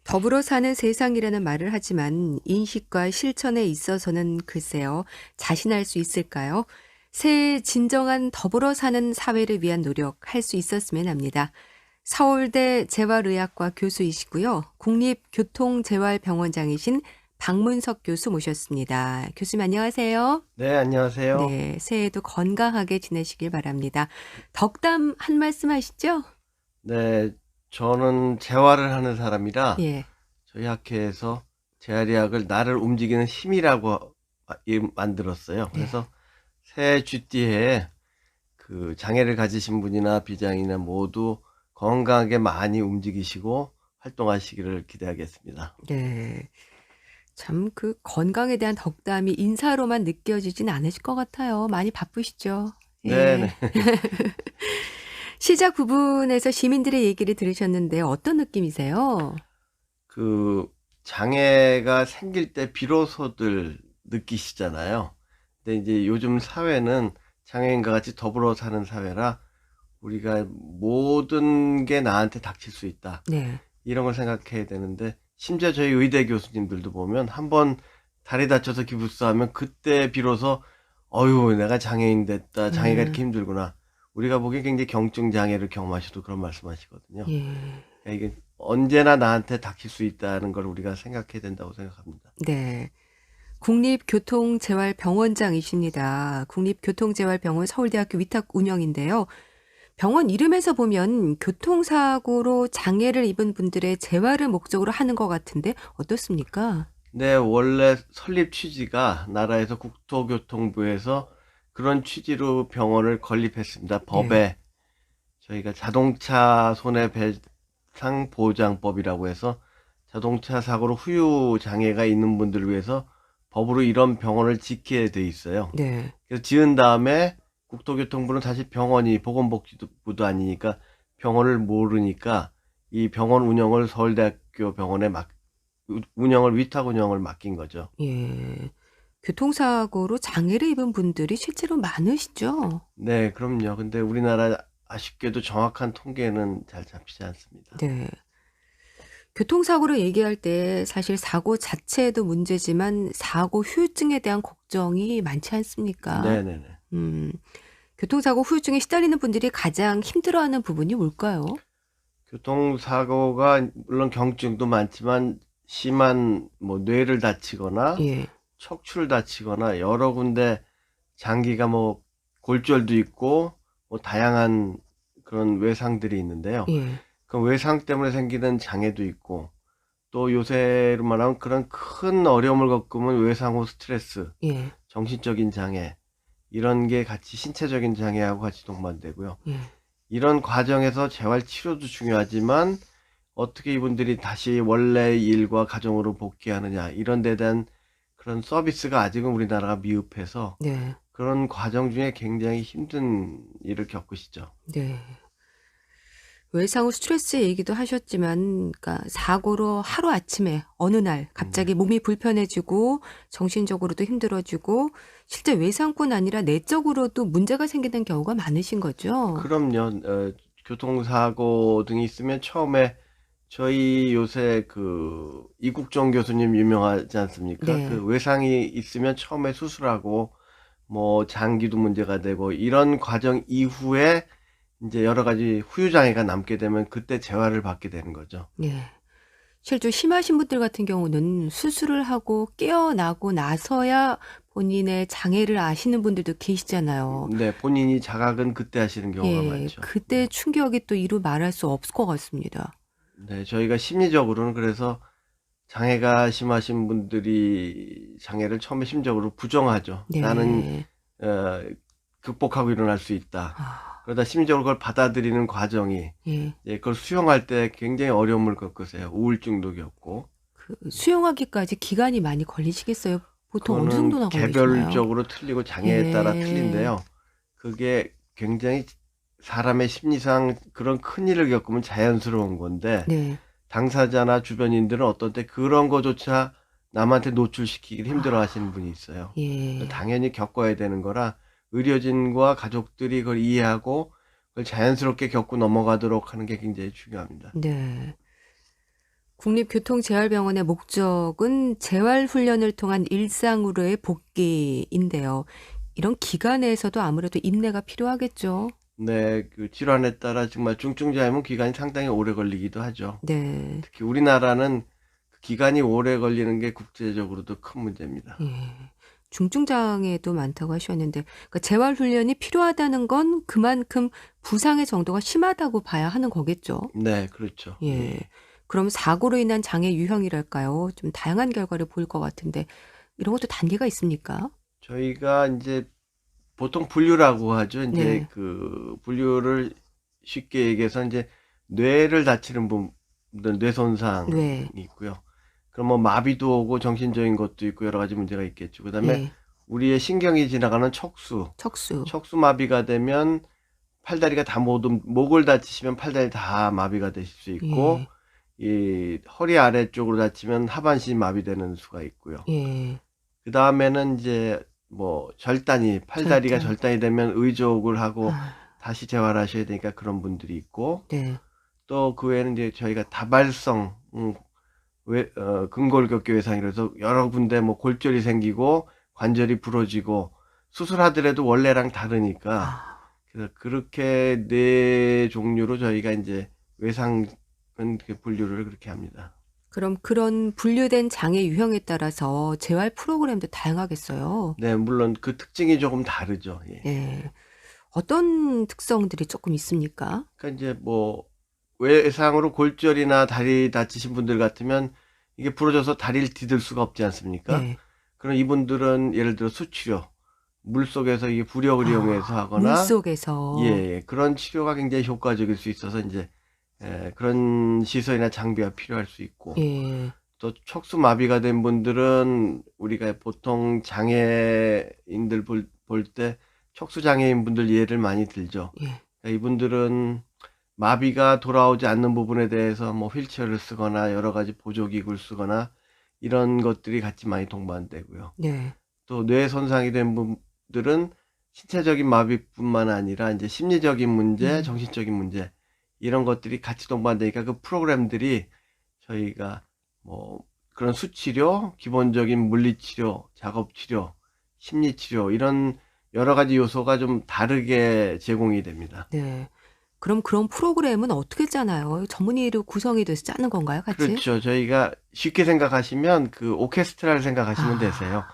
더불어 사는 세상이라는 말을 하지만 인식과 실천에 있어서는 글쎄요, 자신할 수 있을까요? 새해 진정한 더불어 사는 사회를 위한 노력 할 수 있었으면 합니다. 서울대 재활의학과 교수이시고요. 국립교통재활병원장이신 박문석 교수 모셨습니다. 교수님 안녕하세요. 네, 안녕하세요. 네, 새해에도 건강하게 지내시길 바랍니다. 덕담 한 말씀 하시죠? 네, 저는 재활을 하는 사람이라 예. 저희 학회에서 재활의학을 나를 움직이는 힘이라고 만들었어요. 네. 그래서 새해 쥐띠에 그 장애를 가지신 분이나 비장애인이나 모두 건강하게 많이 움직이시고 활동하시기를 기대하겠습니다. 네. 참 그 건강에 대한 덕담이 인사로만 느껴지진 않으실 것 같아요. 많이 바쁘시죠? 네네. 예. 시작 부분에서 시민들의 얘기를 들으셨는데 어떤 느낌이세요? 그 장애가 생길 때 비로소들 느끼시잖아요. 근데 이제 요즘 사회는 장애인과 같이 더불어 사는 사회라 우리가 모든 게 나한테 닥칠 수 있다. 네. 이런 걸 생각해야 되는데 심지어 저희 의대 교수님들도 보면 한번 다리 다쳐서 기부스하면 그때 비로소 어휴 내가 장애인 됐다. 장애가 이렇게 음. 힘들구나. 우리가 보기에 굉장히 경증 장애를 경험하셔도 그런 말씀하시거든요. 예. 그러니까 이게 언제나 나한테 닥칠 수 있다는 걸 우리가 생각해야 된다고 생각합니다. 네. 국립교통재활병원장이십니다. 국립교통재활병원 서울대학교 위탁 운영인데요. 병원 이름에서 보면 교통사고로 장애를 입은 분들의 재활을 목적으로 하는 것 같은데 어떻습니까? 네, 원래 설립 취지가 나라에서 국토교통부에서 그런 취지로 병원을 건립했습니다. 네. 법에 저희가 자동차 손해배상 보장법이라고 해서 자동차 사고로 후유 장애가 있는 분들을 위해서 법으로 이런 병원을 짓게 돼 있어요. 네. 그래서 지은 다음에 국토교통부는 사실 병원이 보건복지부도 아니니까 병원을 모르니까 이 병원 운영을 서울대학교 병원에 운영을 위탁 운영을 맡긴 거죠. 예. 교통사고로 장애를 입은 분들이 실제로 많으시죠? 네, 그럼요. 근데 우리나라 아쉽게도 정확한 통계는 잘 잡히지 않습니다. 네. 교통사고를 얘기할 때 사실 사고 자체도 문제지만 사고 후유증에 대한 걱정이 많지 않습니까? 네네네. 음. 교통사고 후유증에 시달리는 분들이 가장 힘들어하는 부분이 뭘까요? 교통사고가 물론 경증도 많지만 심한 뭐 뇌를 다치거나 예. 척추를 다치거나 여러 군데 장기가 뭐 골절도 있고 뭐 다양한 그런 외상들이 있는데요. 예. 그 외상 때문에 생기는 장애도 있고 또 요새로 말하면 그런 큰 어려움을 겪으면 외상 후 스트레스, 예. 정신적인 장애 이런 게 같이 신체적인 장애하고 같이 동반되고요. 예. 이런 과정에서 재활 치료도 중요하지만 어떻게 이분들이 다시 원래 일과 가정으로 복귀하느냐 이런 데 대한 그런 서비스가 아직은 우리나라가 미흡해서 네. 그런 과정 중에 굉장히 힘든 일을 겪으시죠. 네. 외상 후 스트레스 얘기도 하셨지만 그러니까 사고로 하루아침에 어느 날 네. 갑자기 몸이 불편해지고 정신적으로도 힘들어지고 실제 외상뿐 아니라 내적으로도 문제가 생기는 경우가 많으신 거죠? 그럼요. 교통사고 등이 있으면 처음에 저희 요새 그 이국종 교수님 유명하지 않습니까? 그 네. 외상이 있으면 처음에 수술하고 뭐 장기도 문제가 되고 이런 과정 이후에 이제 여러 가지 후유 장애가 남게 되면 그때 재활을 받게 되는 거죠. 네. 실제 심하신 분들 같은 경우는 수술을 하고 깨어나고 나서야 본인의 장애를 아시는 분들도 계시잖아요. 네, 본인이 자각은 그때 하시는 경우가 예. 많죠. 그때 네. 충격이 또 이루 말할 수 없을 것 같습니다. 네, 저희가 심리적으로는 그래서 장애가 심하신 분들이 장애를 처음에 심적으로 부정하죠. 나는 네. 어, 극복하고 일어날 수 있다. 아. 그러다 심리적으로 그걸 받아들이는 과정이 예. 그걸 수용할 때 굉장히 어려움을 겪으세요. 우울증도 겪고. 그 수용하기까지 기간이 많이 걸리시겠어요? 보통 어느 그거는 정도나 걸리시나요? 개별적으로 틀리고 장애에 따라 예. 틀린데요. 그게 굉장히 사람의 심리상 그런 큰 일을 겪으면 자연스러운 건데 네. 당사자나 주변인들은 어떤 때 그런 거조차 남한테 노출시키기 힘들어 하시는 아. 분이 있어요. 예. 당연히 겪어야 되는 거라 의료진과 가족들이 그걸 이해하고 그걸 자연스럽게 겪고 넘어가도록 하는 게 굉장히 중요합니다. 네. 국립교통재활병원의 목적은 재활훈련을 통한 일상으로의 복귀인데요. 이런 기간에서도 아무래도 인내가 필요하겠죠. 네, 그 질환에 따라 정말 중증자이면 기간이 상당히 오래 걸리기도 하죠. 네. 특히 우리나라는 그 기간이 오래 걸리는 게 국제적으로도 큰 문제입니다. 예. 중증장애도 많다고 하셨는데, 그러니까 재활훈련이 필요하다는 건 그만큼 부상의 정도가 심하다고 봐야 하는 거겠죠. 네, 그렇죠. 예. 그럼 사고로 인한 장애 유형이랄까요? 좀 다양한 결과를 보일 것 같은데, 이런 것도 단계가 있습니까? 저희가 이제 보통 분류라고 하죠. 이제 네. 그 분류를 쉽게 얘기해서 이제 뇌를 다치는 분들, 뇌 손상이 네. 있고요. 그럼 뭐 마비도 오고 정신적인 것도 있고 여러 가지 문제가 있겠죠. 그다음에 예. 우리의 신경이 지나가는 척수, 척수. 척수 마비가 되면 팔다리가 다 모두 목을 다치시면 팔다리 다 마비가 되실 수 있고 예. 이 허리 아래쪽으로 다치면 하반신 마비되는 수가 있고요. 예. 그 다음에는 이제 뭐 팔다리가 절단. 절단이 되면 의족을 하고 아, 다시 재활하셔야 되니까 그런 분들이 있고 네. 또 그 외에는 이제 저희가 다발성 근골격계 외상이라서 여러 군데 뭐 골절이 생기고 관절이 부러지고 수술하더라도 원래랑 다르니까 아, 그래서 그렇게 네 종류로 저희가 이제 외상은 그 분류를 그렇게 합니다. 그럼 그런 분류된 장애 유형에 따라서 재활 프로그램도 다양하겠어요. 네, 물론 그 특징이 조금 다르죠. 예. 네. 어떤 특성들이 조금 있습니까? 그러니까 이제 뭐 외상으로 골절이나 다리 다치신 분들 같으면 이게 부러져서 다리를 디딜 수가 없지 않습니까? 네. 그럼 이분들은 예를 들어 수치료, 물속에서 이게 부력을 이용해서 아, 하거나 물속에서. 예, 그런 치료가 굉장히 효과적일 수 있어서 이제 그런 시설이나 장비가 필요할 수 있고 예. 또 척수 마비가 된 분들은 우리가 보통 장애인들 볼 때 척수 장애인 분들 예를 많이 들죠. 예. 그러니까 이분들은 마비가 돌아오지 않는 부분에 대해서 뭐 휠체어를 쓰거나 여러 가지 보조기구를 쓰거나 이런 것들이 같이 많이 동반되고요. 네. 또 뇌 손상이 된 분들은 신체적인 마비뿐만 아니라 이제 심리적인 문제, 음. 정신적인 문제 이런 것들이 같이 동반되니까 그 프로그램들이 저희가 뭐 그런 수치료, 기본적인 물리치료, 작업치료, 심리치료 이런 여러 가지 요소가 좀 다르게 제공이 됩니다. 네. 그럼 그런 프로그램은 어떻게 짜나요? 전문의로 구성이 돼서 짜는 건가요, 같이? 그렇죠. 저희가 쉽게 생각하시면 그 오케스트라를 생각하시면 되세요. 아,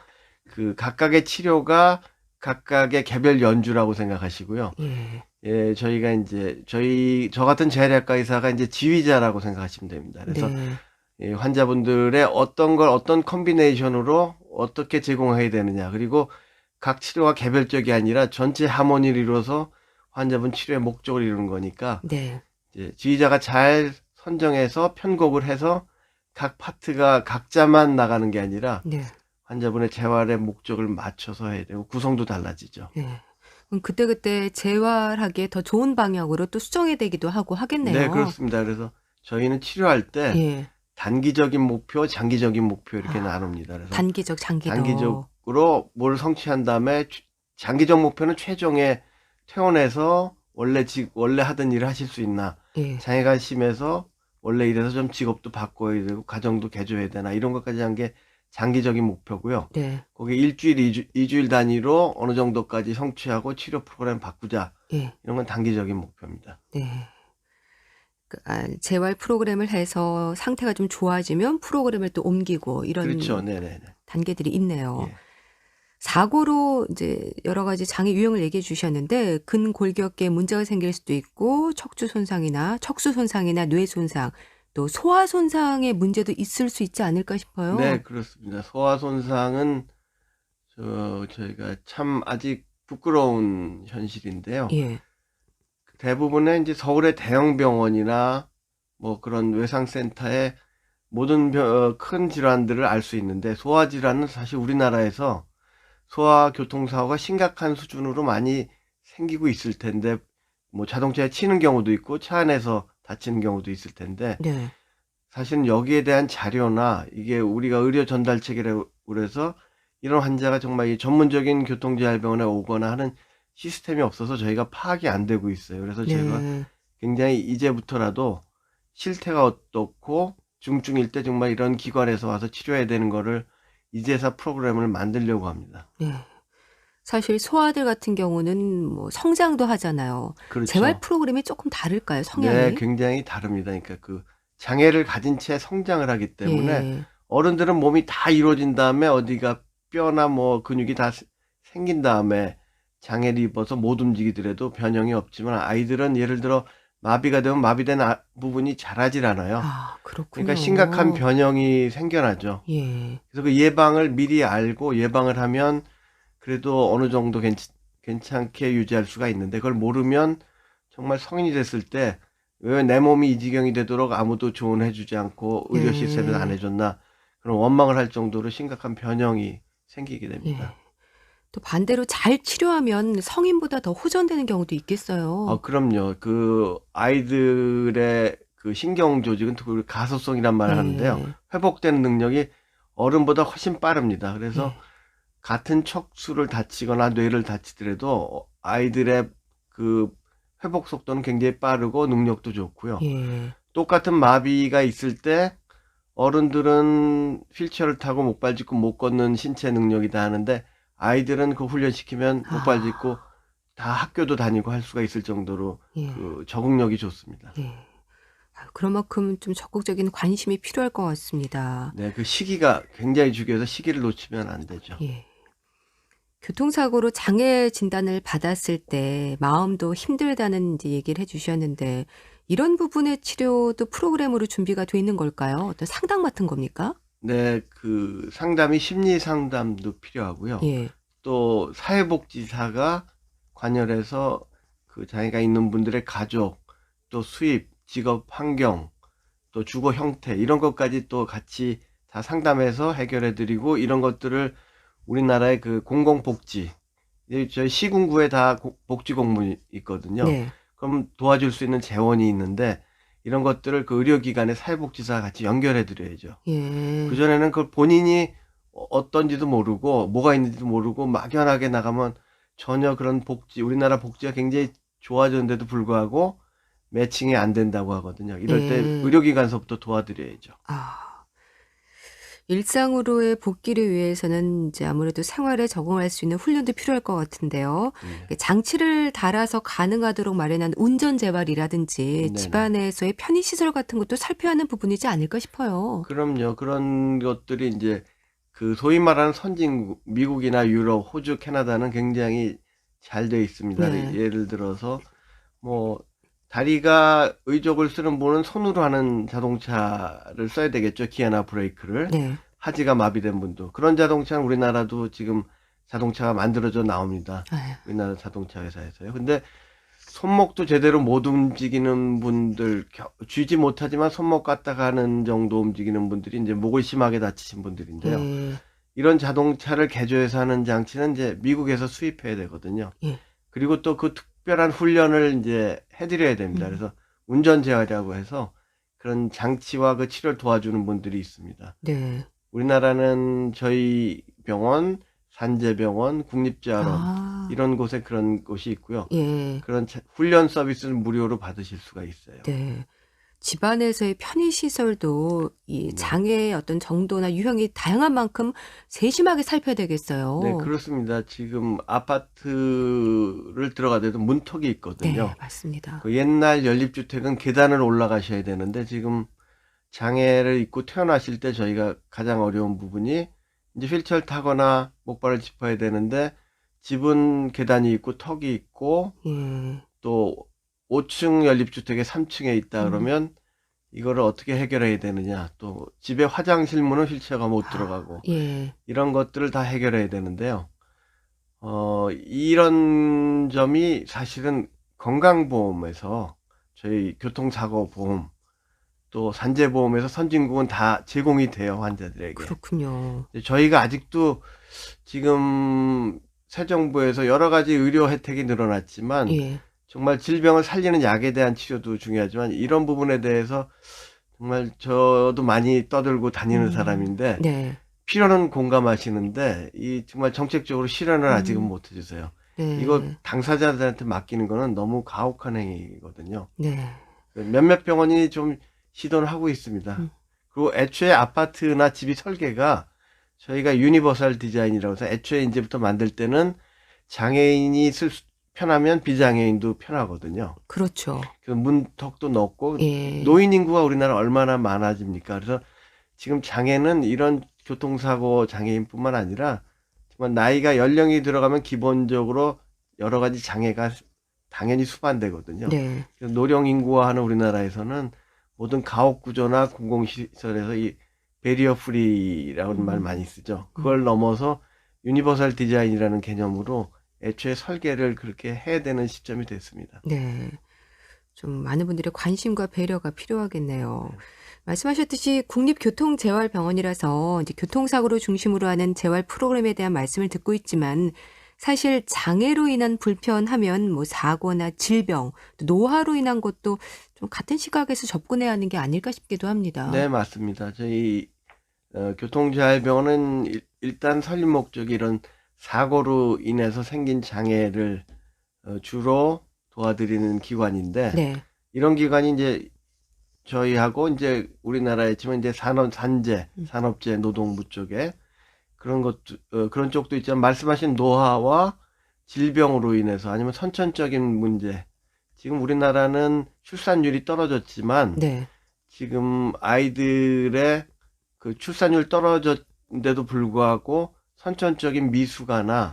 그 각각의 치료가 각각의 개별 연주라고 생각하시고요. 예. 예, 저희가 이제 저 같은 재활의학과 의사가 이제 지휘자라고 생각하시면 됩니다. 그래서 네. 예, 환자분들의 어떤 걸 어떤 컨비네이션으로 어떻게 제공해야 되느냐. 그리고 각 치료가 개별적이 아니라 전체 하모니를 이루어서 환자분 치료의 목적을 이루는 거니까 네. 이제 지휘자가 잘 선정해서 편곡을 해서 각 파트가 각자만 나가는 게 아니라 네. 환자분의 재활의 목적을 맞춰서 해야 되고 구성도 달라지죠. 네. 그럼 그때그때 재활하기에 더 좋은 방향으로 또 수정이 되기도 하고 네, 하겠네요. 그렇습니다. 그래서 저희는 치료할 때 예. 단기적인 목표, 장기적인 목표 이렇게 아, 나눕니다. 그래서 단기적, 장기적. 단기적으로 뭘 성취한 다음에 장기적 목표는 최종에 퇴원해서 원래 하던 일을 하실 수 있나. 예. 장애가 심해서 원래 일해서 좀 직업도 바꿔야 되고 가정도 개조해야 되나 이런 것까지 한 게 장기적인 목표고요. 네. 거기 일주일, 이주일 단위로 어느 정도까지 성취하고 치료 프로그램 바꾸자. 예. 이런 건 단기적인 목표입니다. 네. 재활 프로그램을 해서 상태가 좀 좋아지면 프로그램을 또 옮기고 이런 그렇죠. 네네네. 단계들이 있네요. 예. 사고로 이제 여러 가지 장애 유형을 얘기해 주셨는데 근골격계에 문제가 생길 수도 있고 척추 손상이나 뇌 손상, 또 소화 손상의 문제도 있을 수 있지 않을까 싶어요. 네, 그렇습니다. 소화 손상은 저희가 참 아직 부끄러운 현실인데요. 예. 대부분의 이제 서울의 대형 병원이나 뭐 그런 외상센터에 모든 큰 질환들을 알 수 있는데 소화 질환은 사실 우리나라에서 소아 교통사고가 심각한 수준으로 많이 생기고 있을 텐데 뭐 자동차에 치는 경우도 있고 차 안에서 다치는 경우도 있을 텐데 네. 사실은 여기에 대한 자료나 이게 우리가 의료 전달 체계라고 그래서 이런 환자가 정말 이 전문적인 교통재활병원에 오거나 하는 시스템이 없어서 저희가 파악이 안 되고 있어요. 그래서 제가 네. 굉장히 이제부터라도 실태가 어떻고 중증일 때 정말 이런 기관에서 와서 치료해야 되는 거를 이제서 프로그램을 만들려고 합니다. 네. 사실 소아들 같은 경우는 뭐 성장도 하잖아요. 재활 그렇죠. 프로그램이 조금 다를까요, 네, 성향이? 굉장히 다릅니다. 그러니까 그 장애를 가진 채 성장을 하기 때문에 예. 어른들은 몸이 다 이루어진 다음에 어디가 뼈나 뭐 근육이 다 생긴 다음에 장애를 입어서 못 움직이더라도 변형이 없지만 아이들은 예를 들어 마비가 되면 마비된 부분이 자라질 않아요. 아, 그러니까 심각한 그렇군요. 변형이 생겨나죠. 예. 그래서 그 예방을 미리 알고 예방을 하면 그래도 어느 정도 괜찮게 유지할 수가 있는데 그걸 모르면 정말 성인이 됐을 때 왜 내 몸이 이 지경이 되도록 아무도 조언해주지 않고 의료 시스템에서 안 예. 해줬나 그런 원망을 할 정도로 심각한 변형이 생기게 예. 됩니다. 또 반대로 잘 치료하면 성인보다 더 호전되는 경우도 있겠어요. 그럼요. 그 아이들의 그 신경 조직은 특히 가소성이란 말을 하는데요. 예. 회복되는 능력이 어른보다 훨씬 빠릅니다. 그래서 예. 같은 척수를 다치거나 뇌를 다치더라도 아이들의 그 회복 속도는 굉장히 빠르고 능력도 좋고요. 예. 똑같은 마비가 있을 때 어른들은 휠체어를 타고 목발 짚고 못 걷는 신체 능력이다 하는데 아이들은 그 훈련시키면 목발 아. 짚고 다 학교도 다니고 할 수가 있을 정도로 예. 그 적응력이 좋습니다. 예. 그런 만큼 좀 적극적인 관심이 필요할 것 같습니다. 네, 그 시기가 굉장히 중요해서 시기를 놓치면 안 되죠. 예. 교통사고로 장애 진단을 받았을 때 마음도 힘들다는 이제 얘기를 해 주셨는데 이런 부분의 치료도 프로그램으로 준비가 돼 있는 걸까요? 어떤 상담 같은 겁니까? 네, 그 상담이 심리 상담도 필요하고요. 예. 또 사회복지사가 관여해서 그 장애가 있는 분들의 가족, 또 수입, 직업 환경, 또 주거 형태 이런 것까지 또 같이 다 상담해서 해결해 드리고 이런 것들을 우리나라의 그 공공복지, 저희 시군구에 다 복지 공무원이 있거든요. 네. 그럼 도와줄 수 있는 재원이 있는데 이런 것들을 그 의료기관의 사회복지사와 같이 연결해 드려야죠. 예. 그전에는 그걸 본인이 어떤지도 모르고 뭐가 있는지도 모르고 막연하게 나가면 전혀 그런 복지, 우리나라 복지가 굉장히 좋아졌는데도 불구하고 매칭이 안 된다고 하거든요. 이럴 때 예. 의료기관서부터 도와드려야죠. 아. 일상으로의 복귀를 위해서는 이제 아무래도 생활에 적응할 수 있는 훈련도 필요할 것 같은데요. 네. 장치를 달아서 가능하도록 마련한 운전 재활이라든지 네네. 집안에서의 편의 시설 같은 것도 살펴야 하는 부분이지 않을까 싶어요. 그럼요. 그런 것들이 이제 그 소위 말하는 선진국, 미국이나 유럽, 호주, 캐나다는 굉장히 잘 돼 있습니다. 네. 예를 들어서 뭐 다리가 의족을 쓰는 분은 손으로 하는 자동차를 써야 되겠죠. 기아나 브레이크를. 네. 하지가 마비된 분도. 그런 자동차는 우리나라도 지금 자동차가 만들어져 나옵니다. 아유. 우리나라 자동차 회사에서요. 근데 손목도 제대로 못 움직이는 분들, 쥐지 못하지만 손목 갖다가 하는 정도 움직이는 분들이 이제 목을 심하게 다치신 분들인데요. 예. 이런 자동차를 개조해서 하는 장치는 이제 미국에서 수입해야 되거든요. 예. 그리고 또 그 특별한 훈련을 이제 해드려야 됩니다. 그래서 운전 재활이라고 해서 그런 장치와 그 치료를 도와주는 분들이 있습니다. 네. 우리나라는 저희 병원, 산재병원, 국립재활원 아. 이런 곳에 그런 곳이 있고요. 예. 그런 훈련 서비스를 무료로 받으실 수가 있어요. 네. 집안에서의 편의 시설도 이 네. 장애의 어떤 정도나 유형이 다양한 만큼 세심하게 살펴야 네, 되겠어요. 그렇습니다. 지금 아파트를 들어가더라도 문턱이 네, 있거든요. 맞습니다. 그 옛날 연립주택은 계단을 올라가셔야 되는데 지금 장애를 입고 태어나실 때 저희가 가장 어려운 부분이 이제 휠체어를 타거나 목발을 짚어야 되는데 집은 계단이 있고 턱이 있고 예. 또 5층 연립주택에 3층에 있다 그러면 이거를 어떻게 해결해야 되느냐. 또 집에 화장실 문은 휠체어가 못 들어가고 예. 이런 것들을 다 해결해야 되는데요. 이런 점이 사실은 건강보험에서 저희 교통사고보험 또 산재보험에서 선진국은 다 제공이 돼요, 환자들에게. 그렇군요. 저희가 아직도 지금 새 정부에서 여러 가지 의료 혜택이 늘어났지만 예. 정말 질병을 살리는 약에 대한 치료도 중요하지만 이런 부분에 대해서 정말 저도 많이 떠들고 다니는 사람인데 네. 필요는 공감하시는데 이 정말 정책적으로 실현을 아직은 못 해주세요. 네. 이거 당사자들한테 맡기는 거는 너무 가혹한 행위거든요. 네. 몇몇 병원이 좀 시도를 하고 있습니다. 그리고 애초에 아파트나 집이 설계가 저희가 유니버설 디자인이라고 해서 애초에 이제부터 만들 때는 장애인이 편하면 비장애인도 편하거든요. 그렇죠. 그 문턱도 높고 예. 노인 인구가 우리나라 얼마나 많아집니까? 그래서 지금 장애는 이런 교통사고 장애인뿐만 아니라 정말 나이가 연령이 들어가면 기본적으로 여러 가지 장애가 당연히 수반되거든요. 네. 그래서 노령 인구화하는 우리나라에서는 모든 가옥 구조나 공공시설에서 이 베리어 프리라는 말 많이 쓰죠. 그걸 넘어서 유니버설 디자인이라는 개념으로 애초에 설계를 그렇게 해야 되는 시점이 됐습니다. 네. 좀 많은 분들의 관심과 배려가 필요하겠네요. 말씀하셨듯이 국립교통재활병원이라서 이제 교통사고를 중심으로 하는 재활 프로그램에 대한 말씀을 듣고 있지만 사실 장애로 인한 불편하면 뭐 사고나 질병, 또 노화로 인한 것도 좀 같은 시각에서 접근해야 하는 게 아닐까 싶기도 합니다. 네, 맞습니다. 저희 교통재활병원은 일단 설립 목적이 이런 사고로 인해서 생긴 장애를 주로 도와드리는 기관인데 네. 이런 기관이 이제 저희하고 이제 우리나라에 치면 이제 산업재, 노동부 쪽에 그런 것도 그런 쪽도 있지만 말씀하신 노화와 질병으로 인해서 아니면 선천적인 문제. 지금 우리나라는 출산율이 떨어졌지만 네. 지금 아이들의 그 출산율 떨어졌는데도 불구하고 선천적인 미숙아나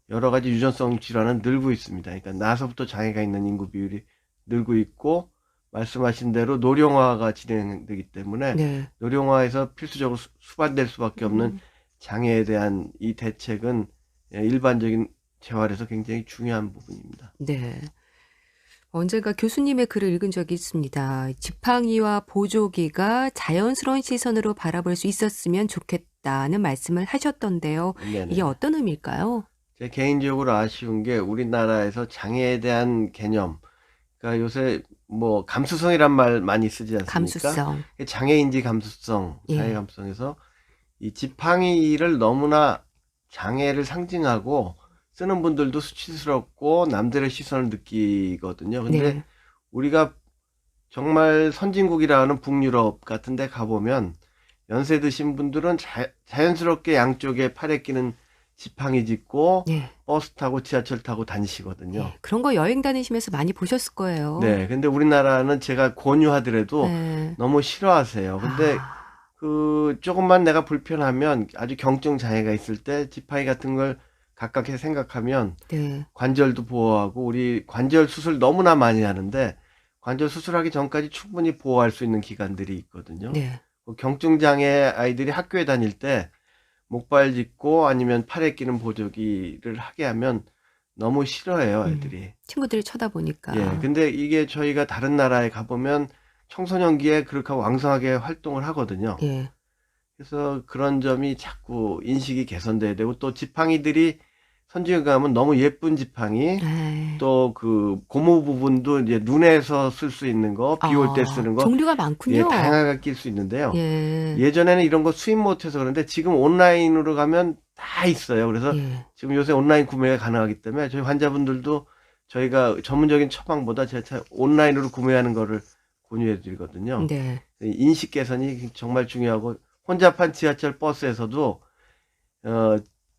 여러 가지 유전성 질환은 늘고 있습니다. 그러니까 나서부터 장애가 있는 인구 비율이 늘고 있고 말씀하신 대로 노령화가 진행되기 때문에 네. 노령화에서 필수적으로 수반될 수밖에 없는 장애에 대한 이 대책은 일반적인 재활에서 굉장히 중요한 부분입니다. 네. 언젠가 교수님의 글을 읽은 적이 있습니다. 지팡이와 보조기가 자연스러운 시선으로 바라볼 수 있었으면 좋겠다는 말씀을 하셨던데요. 이게 네네. 어떤 의미일까요? 제 개인적으로 아쉬운 게 우리나라에서 장애에 대한 개념, 그러니까 요새 뭐 감수성이란 말 많이 쓰지 않습니까? 감수성. 장애인지 감수성, 장애 예. 감수성에서 이 지팡이를 너무나 장애를 상징하고 쓰는 분들도 수치스럽고 남들의 시선을 느끼거든요. 근데 네. 우리가 정말 선진국이라 하는 북유럽 같은 데 가보면 연세 드신 분들은 자연스럽게 양쪽에 팔에 끼는 지팡이 짚고 예. 버스 타고 지하철 타고 다니시거든요. 예. 그런 거 여행 다니시면서 많이 보셨을 거예요. 네, 근데 우리나라는 제가 권유하더라도 네. 너무 싫어하세요. 근데 그 조금만 내가 불편하면 아주 경증 장애가 있을 때 지팡이 같은 걸 가깝게 생각하면 네. 관절도 보호하고 우리 관절 수술 너무나 많이 하는데 관절 수술하기 전까지 충분히 보호할 수 있는 기관들이 있거든요. 네. 경증 장애 아이들이 학교에 다닐 때 목발 짚고 아니면 팔에 끼는 보조기를 하게 하면 너무 싫어해요, 애들이. 친구들이 쳐다보니까. 예, 근데 이게 저희가 다른 나라에 가보면 청소년기에 그렇게 왕성하게 활동을 하거든요. 예. 그래서 그런 점이 자꾸 인식이 개선돼야 되고 또 지팡이들이 선진국 가면 너무 예쁜 지팡이 에이. 또 그 고무 부분도 이제 눈에서 쓸 수 있는 거, 비 올 때 쓰는 거, 종류가 예, 많군요. 다양하게 낄 수 있는데요. 예. 예전에는 이런 거 수입 못해서 그런데 지금 온라인으로 가면 다 있어요. 그래서 예. 지금 요새 온라인 구매가 가능하기 때문에 저희 환자분들도 저희가 전문적인 처방보다 제가 온라인으로 구매하는 거를 권유해 드리거든요. 네. 인식 개선이 정말 중요하고 혼잡한 지하철 버스에서도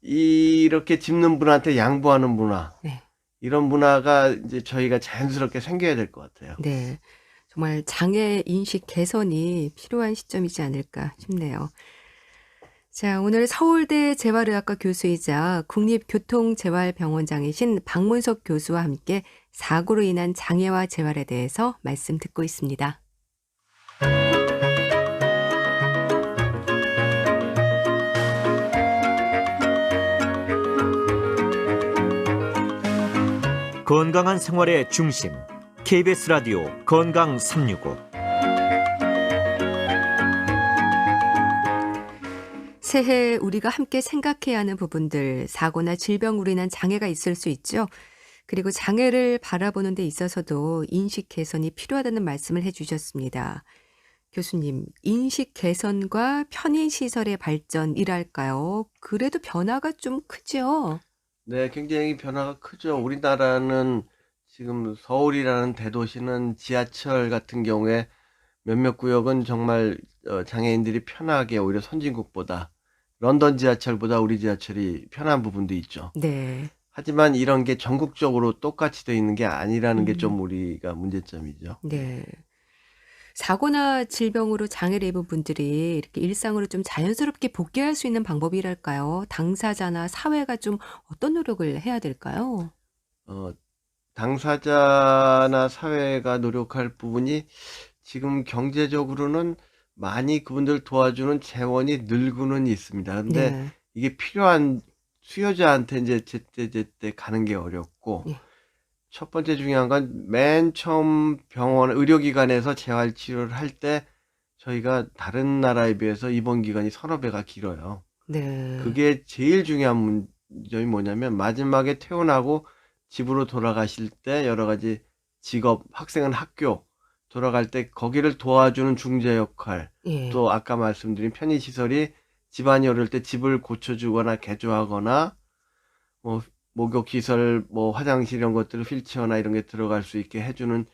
이렇게 짚는 분한테 양보하는 문화, 네. 이런 문화가 이제 저희가 자연스럽게 생겨야 될 것 같아요. 네. 정말 장애 인식 개선이 필요한 시점이지 않을까 싶네요. 자, 오늘 서울대 재활의학과 교수이자 국립교통재활병원장이신 박문석 교수와 함께 사고로 인한 장애와 재활에 대해서 말씀 듣고 있습니다. 건강한 생활의 중심 KBS 라디오 건강 365. 새해 우리가 함께 생각해야 하는 부분들, 사고나 질병으로 인한 장애가 있을 수 있죠. 그리고 장애를 바라보는 데 있어서도 인식 개선이 필요하다는 말씀을 해주셨습니다. 교수님, 인식 개선과 편의시설의 발전이랄까요? 그래도 변화가 좀 크죠? 네, 굉장히 변화가 크죠. 우리나라는 지금 서울이라는 대도시는 지하철 같은 경우에 몇몇 구역은 정말 장애인들이 편하게 오히려 선진국보다 런던 지하철보다 우리 지하철이 편한 부분도 있죠. 네. 하지만 이런 게 전국적으로 똑같이 돼 있는 게 아니라는 게 좀 음. 우리가 문제점이죠. 네. 사고나 질병으로 장애를 입은 분들이 이렇게 일상으로 좀 자연스럽게 복귀할 수 있는 방법이랄까요? 당사자나 사회가 좀 어떤 노력을 해야 될까요? 어, 당사자나 사회가 노력할 부분이 지금 경제적으로는 많이 그분들 도와주는 재원이 늘고는 있습니다. 근데 네. 이게 필요한 수요자한테 이제 제때제때 가는 게 어렵고, 예. 첫 번째 중요한 건 맨 처음 병원, 의료기관에서 재활치료를 할 때 저희가 다른 나라에 비해서 입원 기간이 서너 배가 길어요. 네. 그게 제일 중요한 문점이 뭐냐면 마지막에 퇴원하고 집으로 돌아가실 때 여러 가지 직업, 학생은 학교 돌아갈 때 거기를 도와주는 중재 역할, 예. 또 아까 말씀드린 편의시설이 집안이 어려울 때 집을 고쳐주거나 개조하거나 뭐 목욕시설, 뭐 화장실 이런 것들을 휠체어나 이런 게 들어갈 수 있게 해주는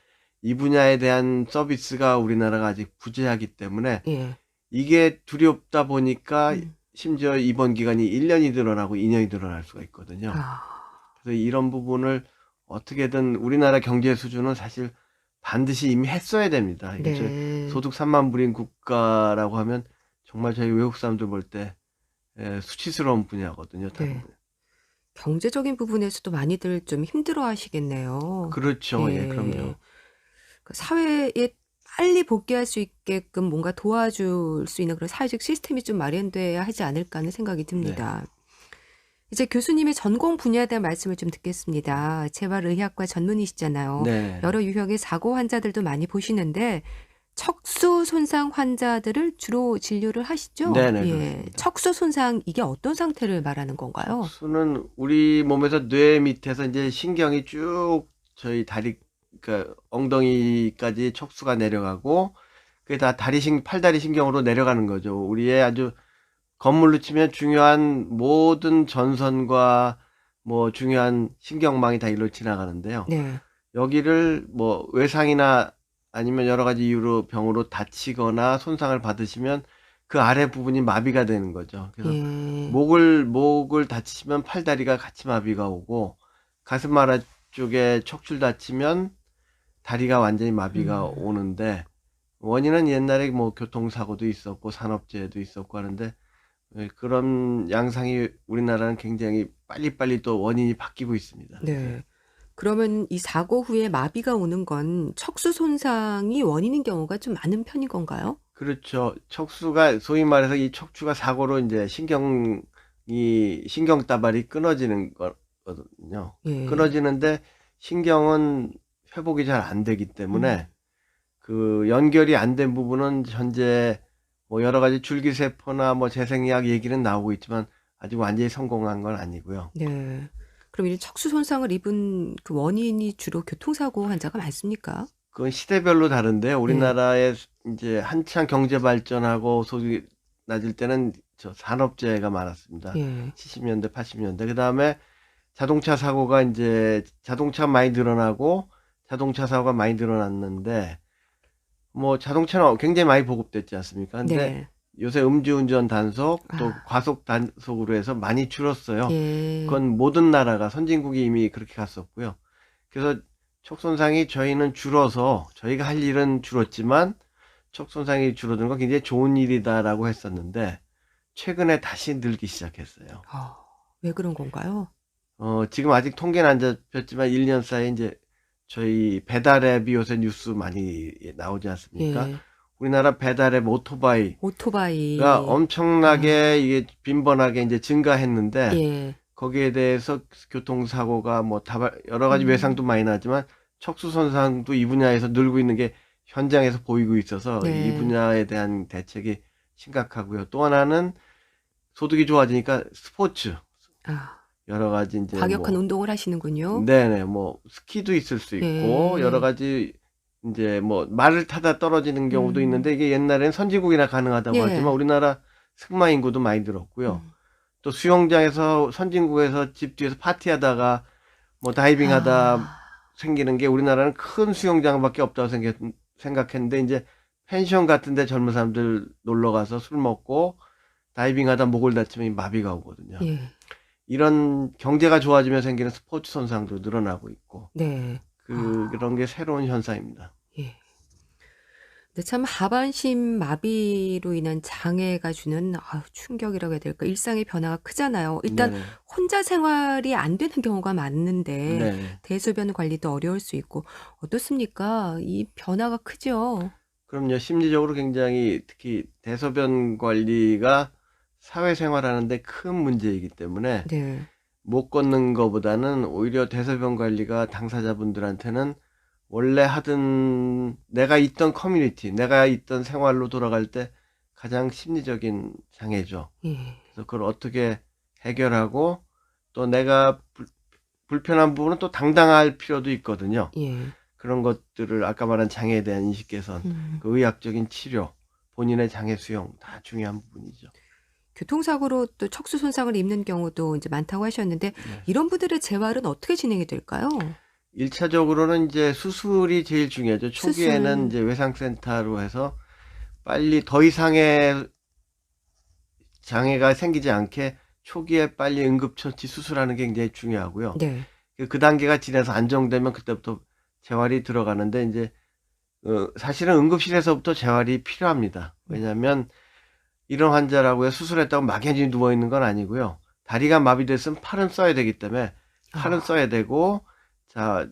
이 분야에 대한 서비스가 우리나라가 아직 부재하기 때문에 예. 이게 두렵다 보니까 음. 심지어 입원 기간이 1년이 늘어나고 2년이 늘어날 수가 있거든요. 아. 그래서 이런 부분을 어떻게든 우리나라 경제 수준은 사실 반드시 이미 했어야 됩니다. 이게 네. 소득 3만 불인 국가라고 하면 정말 저희 외국 사람들 볼 때 수치스러운 분야거든요. 다른 네. 분야. 경제적인 부분에서도 많이들 좀 힘들어 하시겠네요. 그렇죠. 예, 그럼요. 예. 그 사회에 빨리 복귀할 수 있게끔 뭔가 도와줄 수 있는 그런 사회적 시스템이 좀 마련돼야 하지 않을까 하는 생각이 네. 듭니다. 이제 교수님의 전공 분야에 대한 말씀을 좀 듣겠습니다. 재활의학과 전문의시잖아요. 네. 여러 유형의 사고 환자들도 많이 보시는데 척수 손상 환자들을 주로 진료를 하시죠? 네네, 예. 그렇습니다. 척수 손상 이게 어떤 상태를 말하는 건가요? 척수는 우리 몸에서 뇌 밑에서 이제 신경이 쭉 저희 다리, 그러니까 엉덩이까지 척수가 내려가고 그게 다 팔다리 신경으로 내려가는 거죠. 우리의 아주 건물로 치면 중요한 모든 전선과 뭐 중요한 신경망이 다 일로 지나가는데요. 네. 여기를 뭐 외상이나 아니면 여러 가지 이유로 병으로 다치거나 손상을 받으시면 그 아래 부분이 마비가 되는 거죠. 그래서 예. 목을 다치시면 팔다리가 같이 마비가 오고, 가슴 아래쪽에 척추를 다치면 다리가 완전히 마비가 오는데, 원인은 옛날에 뭐 교통사고도 있었고 산업재해도 있었고 하는데 그런 양상이 우리나라는 굉장히 빨리빨리 또 원인이 바뀌고 있습니다. 네. 그러면 이 사고 후에 마비가 오는 건 척수 손상이 원인인 경우가 좀 많은 편인 건가요? 그렇죠. 척수가 소위 말해서 이 척추가 사고로 이제 신경다발이 끊어지는 거거든요. 예. 끊어지는데 신경은 회복이 잘 안 되기 때문에 그 연결이 안 된 부분은 현재 뭐 여러 가지 줄기세포나 뭐 재생의학 얘기는 나오고 있지만 아직 완전히 성공한 건 아니고요. 네. 그럼 이 척수 손상을 입은 그 원인이 주로 교통사고 환자가 많습니까? 그건 시대별로 다른데 네. 우리나라에 이제 한창 경제 발전하고 소득이 낮을 때는 저 산업재해가 많았습니다. 예. 70년대, 80년대. 그다음에 자동차 사고가 이제 자동차가 많이 늘어나고 자동차 사고가 많이 늘어났는데 뭐 자동차는 굉장히 많이 보급됐지 않습니까? 근데 네. 요새 음주운전 단속 또 과속 단속으로 해서 많이 줄었어요. 예. 그건 모든 나라가 선진국이 이미 그렇게 갔었고요. 그래서 척손상이 저희는 줄어서 저희가 할 일은 줄었지만 척손상이 줄어드는 건 굉장히 좋은 일이다라고 했었는데 최근에 다시 늘기 시작했어요. 왜 그런 건가요? 지금 아직 통계는 안 잡혔지만 1년 사이에 이제 저희 배달앱이 요새 뉴스 많이 나오지 않습니까? 예. 우리나라 배달앱 오토바이가 오토바이. 엄청나게 이게 빈번하게 이제 증가했는데 예. 거기에 대해서 교통사고가 뭐 여러 가지 외상도 많이 나지만 척수 손상도 이 분야에서 늘고 있는 게 현장에서 보이고 있어서 네. 이 분야에 대한 대책이 심각하고요. 또 하나는 소득이 좋아지니까 스포츠 여러 가지 이제 과격한 뭐 운동을 하시는군요. 네네 뭐 스키도 있을 수 있고 예. 여러 가지 이제 뭐 말을 타다 떨어지는 경우도 있는데 이게 옛날엔 선진국이나 가능하다고 예. 하지만 우리나라 승마 인구도 많이 늘었고요. 또 수영장에서 선진국에서 집 뒤에서 파티하다가 뭐 다이빙하다 생기는 게 우리나라는 큰 수영장밖에 없다고 생각했는데 이제 펜션 같은데 젊은 사람들 놀러 가서 술 먹고 다이빙하다 목을 다치면 이 마비가 오거든요. 예. 이런 경제가 좋아지면 생기는 스포츠 손상도 늘어나고 있고 네. 그런 게 새로운 현상입니다. 예. 근데 참 하반신 마비로 인한 장애가 주는 충격이라고 해야 될까? 일상의 변화가 크잖아요. 일단 네네. 혼자 생활이 안 되는 경우가 많은데 네. 대소변 관리도 어려울 수 있고 어떻습니까? 이 변화가 크죠. 그럼요. 심리적으로 굉장히 특히 대소변 관리가 사회생활하는데 큰 문제이기 때문에 네. 못 걷는 것보다는 오히려 대소변 관리가 당사자분들한테는 원래 하던 내가 있던 커뮤니티, 내가 있던 생활로 돌아갈 때 가장 심리적인 장애죠. 예. 그래서 그걸 어떻게 해결하고 또 내가 불편한 부분은 또 당당할 필요도 있거든요. 예. 그런 것들을 아까 말한 장애에 대한 인식 개선, 그 의학적인 치료, 본인의 장애 수용 다 중요한 부분이죠. 교통사고로 또 척수 손상을 입는 경우도 이제 많다고 하셨는데 네. 이런 분들의 재활은 어떻게 진행이 될까요? 1차적으로는 이제 수술이 제일 중요하죠. 초기에는 수술. 이제 외상센터로 해서 빨리 더 이상의 장애가 생기지 않게 초기에 빨리 응급처치 수술하는 게 굉장히 중요하고요. 네. 그 단계가 지나서 안정되면 그때부터 재활이 들어가는데 이제 사실은 응급실에서부터 재활이 필요합니다. 왜냐하면 이런 환자라고요 수술했다고 막연히 누워 있는 건 아니고요. 다리가 마비됐으면 팔은 써야 되기 때문에 팔은 써야 되고 자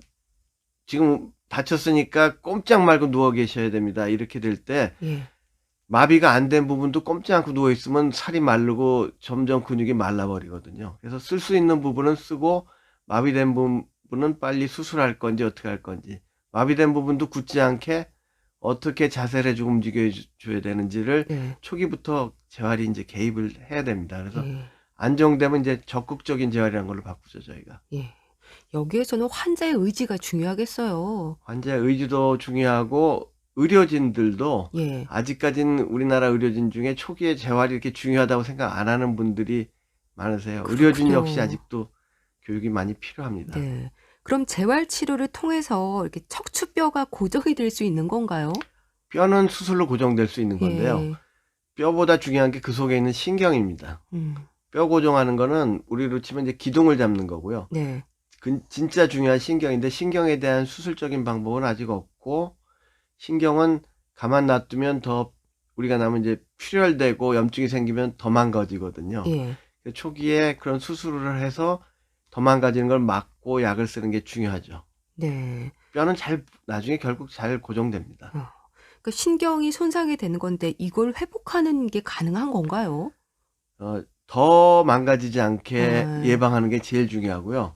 지금 다쳤으니까 꼼짝 말고 누워 계셔야 됩니다. 이렇게 될 때 예. 마비가 안 된 부분도 꼼짝 않고 누워 있으면 살이 마르고 점점 근육이 말라버리거든요. 그래서 쓸 수 있는 부분은 쓰고 마비된 부분은 빨리 수술할 건지 어떻게 할 건지 마비된 부분도 굳지 않게 어떻게 자세를 해주고 움직여줘야 되는지를 네. 초기부터 재활이 이제 개입을 해야 됩니다. 그래서 예. 안정되면 이제 적극적인 재활이라는 걸로 바꾸죠, 저희가. 예. 여기에서는 환자의 의지가 중요하겠어요. 환자의 의지도 중요하고 의료진들도 예. 아직까지는 우리나라 의료진 중에 초기에 재활이 이렇게 중요하다고 생각 안 하는 분들이 많으세요. 의료진 그렇군요. 역시 아직도 교육이 많이 필요합니다. 네. 그럼 재활 치료를 통해서 이렇게 척추뼈가 고정이 될 수 있는 건가요? 뼈는 수술로 고정될 수 있는 건데요. 예. 뼈보다 중요한 게 그 속에 있는 신경입니다. 음. 뼈 고정하는 거는 우리로 치면 이제 기둥을 잡는 거고요. 네. 진짜 중요한 신경인데 신경에 대한 수술적인 방법은 아직 없고 신경은 가만 놔두면 더 우리가 나면 이제 출혈되고 염증이 생기면 더 망가지거든요. 예. 초기에 그런 수술을 해서 더 망가지는 걸 막고 약을 쓰는 게 중요하죠. 네. 뼈는 나중에 결국 잘 고정됩니다. 그러니까 신경이 손상이 되는 건데 이걸 회복하는 게 가능한 건가요? 더 망가지지 않게 아. 예방하는 게 제일 중요하고요.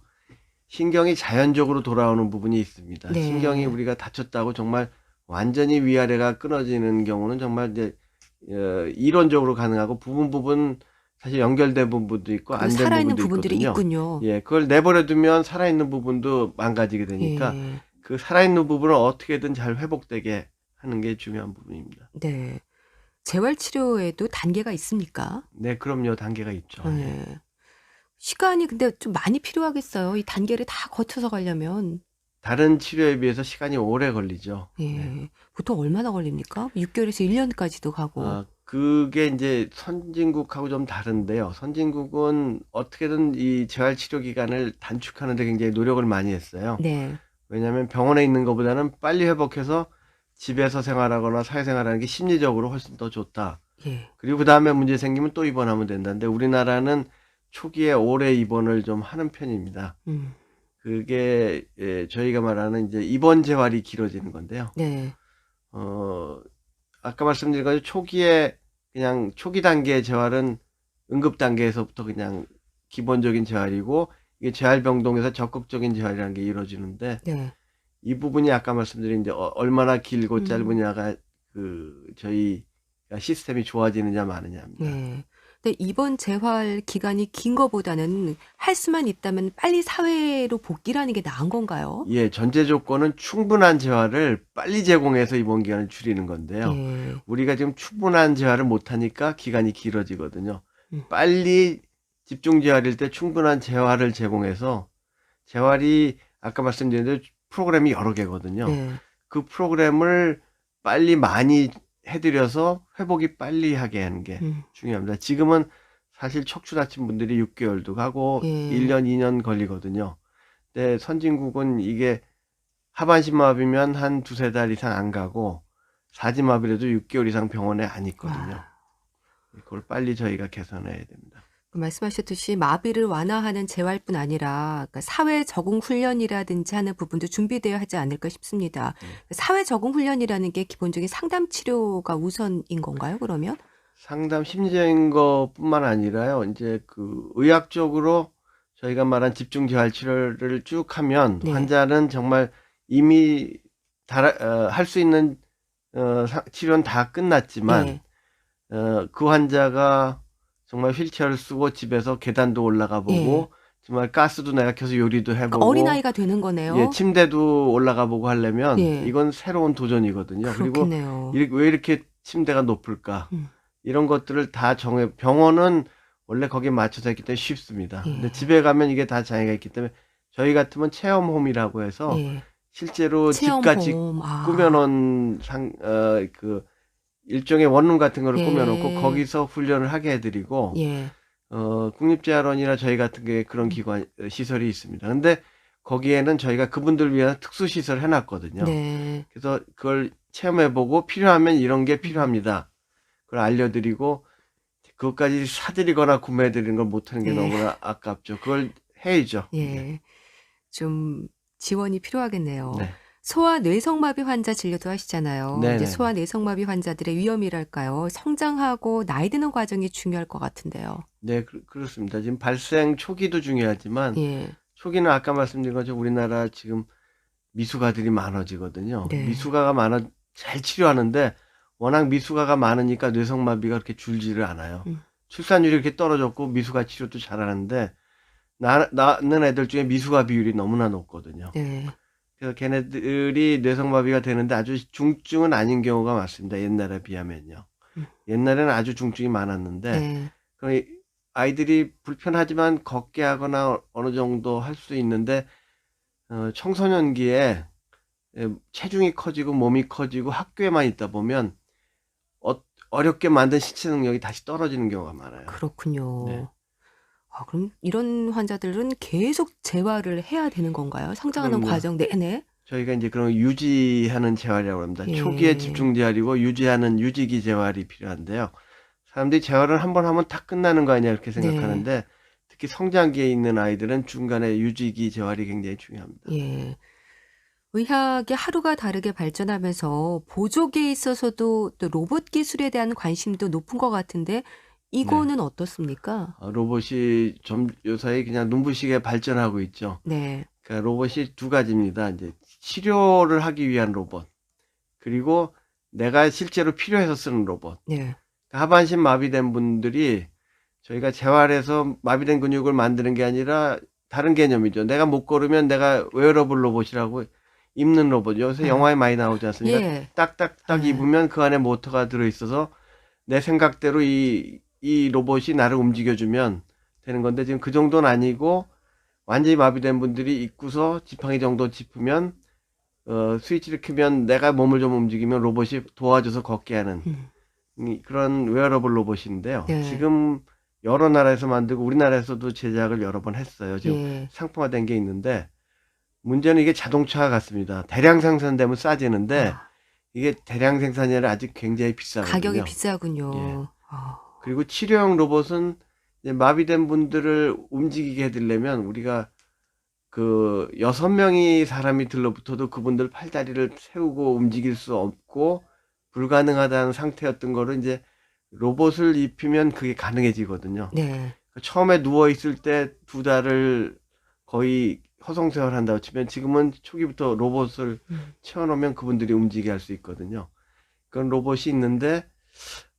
신경이 자연적으로 돌아오는 부분이 있습니다. 네. 신경이 우리가 다쳤다고 정말 완전히 위아래가 끊어지는 경우는 정말 이제 이론적으로 가능하고 부분 사실 연결된 부분도 있고 안 된 살아있는 부분도 부분들이 있거든요. 있군요. 예, 그걸 내버려 두면 살아있는 부분도 망가지게 되니까 예. 그 살아있는 부분을 어떻게든 잘 회복되게 하는 게 중요한 부분입니다. 네. 재활 치료에도 단계가 있습니까? 네, 그럼요. 단계가 있죠. 예. 시간이 근데 좀 많이 필요하겠어요. 이 단계를 다 거쳐서 가려면. 다른 치료에 비해서 시간이 오래 걸리죠. 예. 네. 보통 얼마나 걸립니까? 6개월에서 1년까지도 가고. 그게 이제 선진국하고 좀 다른데요. 선진국은 어떻게든 이 재활 치료 기간을 단축하는 데 굉장히 노력을 많이 했어요. 네. 왜냐하면 병원에 있는 것보다는 빨리 회복해서 집에서 생활하거나 사회생활하는 게 심리적으로 훨씬 더 좋다. 예. 그리고 그 다음에 문제 생기면 또 입원하면 된다는데 우리나라는 초기에 오래 입원을 좀 하는 편입니다. 그게 저희가 말하는 이제 입원 재활이 길어지는 건데요. 네. 아까 말씀드린 것처럼 초기에 그냥 초기 단계의 재활은 응급 단계에서부터 그냥 기본적인 재활이고 이게 재활병동에서 적극적인 재활이라는 게 이루어지는데 네. 이 부분이 아까 말씀드린 이제 얼마나 길고 짧으냐가 저희가 시스템이 좋아지느냐 마느냐입니다. 네. 근데 이번 재활 기간이 긴 거보다는 할 수만 있다면 빨리 사회로 복귀라는 게 나은 건가요? 예, 전제 조건은 충분한 재활을 빨리 제공해서 입원 기간을 줄이는 건데요. 예. 우리가 지금 충분한 재활을 못하니까 기간이 길어지거든요. 음. 빨리 집중 재활일 때 충분한 재활을 제공해서 재활이 아까 말씀드린 대로 프로그램이 여러 개거든요. 네. 그 프로그램을 빨리 많이 해드려서 회복이 빨리 하게 하는 게 중요합니다. 지금은 사실 척추 다친 분들이 6개월도 가고 예. 1년, 2년 걸리거든요. 근데 선진국은 이게 하반신마비면 한 두세 달 이상 안 가고 사지마비라도 6개월 이상 병원에 안 있거든요. 그걸 빨리 저희가 개선해야 됩니다. 말씀하셨듯이 마비를 완화하는 재활뿐 아니라 그러니까 사회 적응 훈련이라든지 하는 부분도 준비되어야 하지 않을까 싶습니다. 사회 적응 훈련이라는 게 기본적인 상담 치료가 우선인 건가요, 그러면? 상담 심리적인 것뿐만 아니라요. 이제 그 의학적으로 저희가 말한 집중 재활 치료를 쭉 하면 네. 환자는 정말 이미 할 수 있는 치료는 다 끝났지만 예. 그 환자가 정말 휠체어를 쓰고 집에서 계단도 올라가 보고 예. 정말 가스도 내가 켜서 요리도 그러니까 해보고 어린아이가 되는 거네요. 예, 침대도 올라가 보고 하려면 예. 이건 새로운 도전이거든요. 그렇겠네요. 그리고 왜 이렇게 침대가 높을까? 음. 이런 것들을 다 병원은 원래 거기에 맞춰서 했기 때문에 쉽습니다. 예. 근데 집에 가면 이게 다 장애가 있기 때문에 저희 같으면 체험홈이라고 해서 예. 실제로 집같이 체험홈. 꾸며놓은 그 일종의 원룸 같은 거를 예. 꾸며놓고 거기서 훈련을 하게 해드리고 예. 국립재활원이나 저희 같은 게 그런 기관 시설이 있습니다. 근데 거기에는 저희가 그분들 위한 특수 시설을 해놨거든요. 네. 그래서 그걸 체험해보고 필요하면 이런 게 필요합니다. 그걸 알려드리고 그것까지 사드리거나 구매해드리는 걸 못하는 게 예. 너무나 아깝죠. 그걸 해야죠. 예. 좀 지원이 필요하겠네요. 네. 소아 뇌성마비 환자 진료도 하시잖아요. 네네네. 이제 소아 뇌성마비 환자들의 위험이랄까요? 성장하고 나이 드는 과정이 중요할 것 같은데요. 네, 그렇습니다. 지금 발생 초기도 중요하지만 예. 초기는 아까 말씀드린 것처럼 우리나라 지금 미숙아들이 많아지거든요. 네. 미숙아가 잘 치료하는데 워낙 미숙아가 많으니까 뇌성마비가 그렇게 줄지를 않아요. 출산율이 이렇게 떨어졌고 미숙아 치료도 잘하는데 낳는 애들 중에 미숙아 비율이 너무나 높거든요. 네. 그래서 걔네들이 뇌성마비가 되는데 아주 중증은 아닌 경우가 많습니다. 옛날에 비하면요. 옛날에는 아주 중증이 많았는데 네. 그럼 아이들이 불편하지만 걷게 하거나 어느 정도 할 수 있는데 청소년기에 체중이 커지고 몸이 커지고 학교에만 있다 보면 어렵게 만든 신체 능력이 다시 떨어지는 경우가 많아요. 그렇군요. 네. 그럼 이런 환자들은 계속 재활을 해야 되는 건가요? 성장하는 그럼요. 과정 내내? 저희가 이제 그런 유지하는 재활이라고 합니다. 예. 초기에 집중 재활이고 유지하는 유지기 재활이 필요한데요. 사람들이 재활을 한 번 하면 다 끝나는 거 아니야 이렇게 생각하는데 특히 성장기에 있는 아이들은 중간에 유지기 재활이 굉장히 중요합니다. 예. 의학이 하루가 다르게 발전하면서 보조기에 있어서도 또 로봇 기술에 대한 관심도 높은 것 같은데 이거는 어떻습니까? 로봇이 좀 요사이 그냥 눈부시게 발전하고 있죠. 네. 그러니까 로봇이 두 가지입니다. 이제 치료를 하기 위한 로봇, 그리고 내가 실제로 필요해서 쓰는 로봇. 네. 하반신 마비된 분들이 저희가 재활해서 마비된 근육을 만드는 게 아니라 다른 개념이죠. 내가 못 걸으면 내가 웨어러블 로봇이라고 입는 로봇. 요새 영화에 많이 나오지 않습니까? 예. 딱딱딱 입으면 그 안에 모터가 들어있어서 내 생각대로 이 로봇이 나를 움직여주면 되는 건데 지금 그 정도는 아니고 완전히 마비된 분들이 입고서 지팡이 정도 짚으면 스위치를 켜면 내가 몸을 좀 움직이면 로봇이 도와줘서 걷게 하는 그런 웨어러블 로봇인데요. 예. 지금 여러 나라에서 만들고 우리나라에서도 제작을 여러 번 했어요. 지금 예. 상품화된 게 있는데 문제는 이게 자동차와 같습니다. 대량 생산되면 싸지는데 이게 대량 생산이 아니라 아직 굉장히 비싸거든요. 가격이 비싸군요. 예. 아. 그리고 치료용 로봇은 이제 마비된 분들을 움직이게 해드리려면 우리가 그 6명이 사람이 들러붙어도 그분들 팔다리를 세우고 움직일 수 없고 불가능하다는 상태였던 거를 이제 로봇을 입히면 그게 가능해지거든요. 네. 처음에 누워 있을 때 2달을 거의 허송세월 한다고 치면 지금은 초기부터 로봇을 채워놓으면 그분들이 움직이게 할 수 있거든요. 그런 로봇이 있는데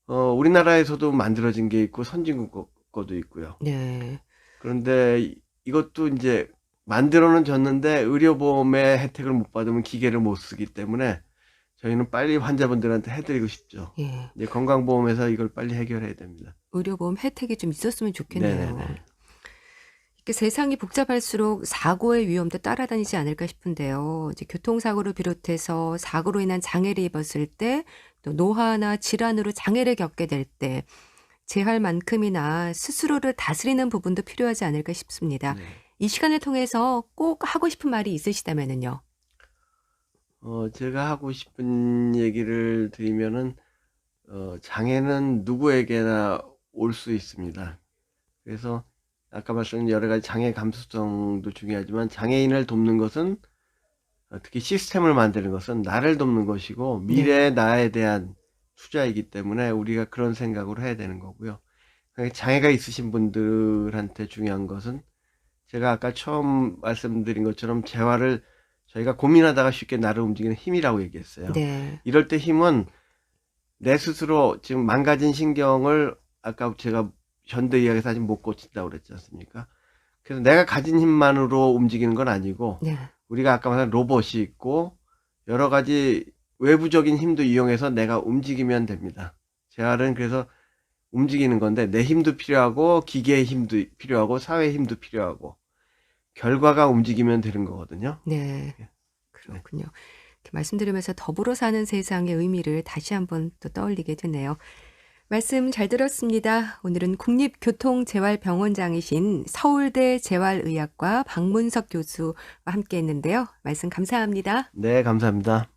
우리나라에서도 만들어진 게 있고 선진국 거도 있고요. 네. 그런데 이것도 이제 만들어는 줬는데 의료보험의 혜택을 못 받으면 기계를 못 쓰기 때문에 저희는 빨리 환자분들한테 해드리고 싶죠. 예. 이제 건강보험에서 이걸 빨리 해결해야 됩니다. 의료보험 혜택이 좀 있었으면 좋겠네요. 네네네. 이렇게 세상이 복잡할수록 사고의 위험도 따라다니지 않을까 싶은데요. 이제 교통사고를 비롯해서 사고로 인한 장애를 입었을 때 또 노화나 질환으로 장애를 겪게 될 때 재할 만큼이나 스스로를 다스리는 부분도 필요하지 않을까 싶습니다. 네. 이 시간을 통해서 꼭 하고 싶은 말이 있으시다면은요. 제가 하고 싶은 얘기를 드리면은, 장애는 누구에게나 올 수 있습니다. 그래서 아까 말씀드린 여러 가지 장애 감수성도 중요하지만 장애인을 돕는 것은 특히 시스템을 만드는 것은 나를 돕는 것이고 미래의 나에 대한 투자이기 때문에 우리가 그런 생각으로 해야 되는 거고요. 그러니까 장애가 있으신 분들한테 중요한 것은 제가 아까 처음 말씀드린 것처럼 재활을 저희가 고민하다가 쉽게 나를 움직이는 힘이라고 얘기했어요. 네. 이럴 때 힘은 내 스스로 지금 망가진 신경을 아까 제가 현대의학에서 아직 못 고친다고 그랬지 않습니까? 그래서 내가 가진 힘만으로 움직이는 건 아니고 네. 우리가 아까 말한 로봇이 있고 여러 가지 외부적인 힘도 이용해서 내가 움직이면 됩니다. 재활은 그래서 움직이는 건데 내 힘도 필요하고 기계의 힘도 필요하고 사회의 힘도 필요하고 결과가 움직이면 되는 거거든요. 네. 그렇군요. 이렇게 말씀드리면서 더불어 사는 세상의 의미를 다시 한번 또 떠올리게 되네요. 말씀 잘 들었습니다. 오늘은 국립교통재활병원장이신 서울대 재활의학과 박문석 교수와 함께 했는데요. 말씀 감사합니다. 네, 감사합니다.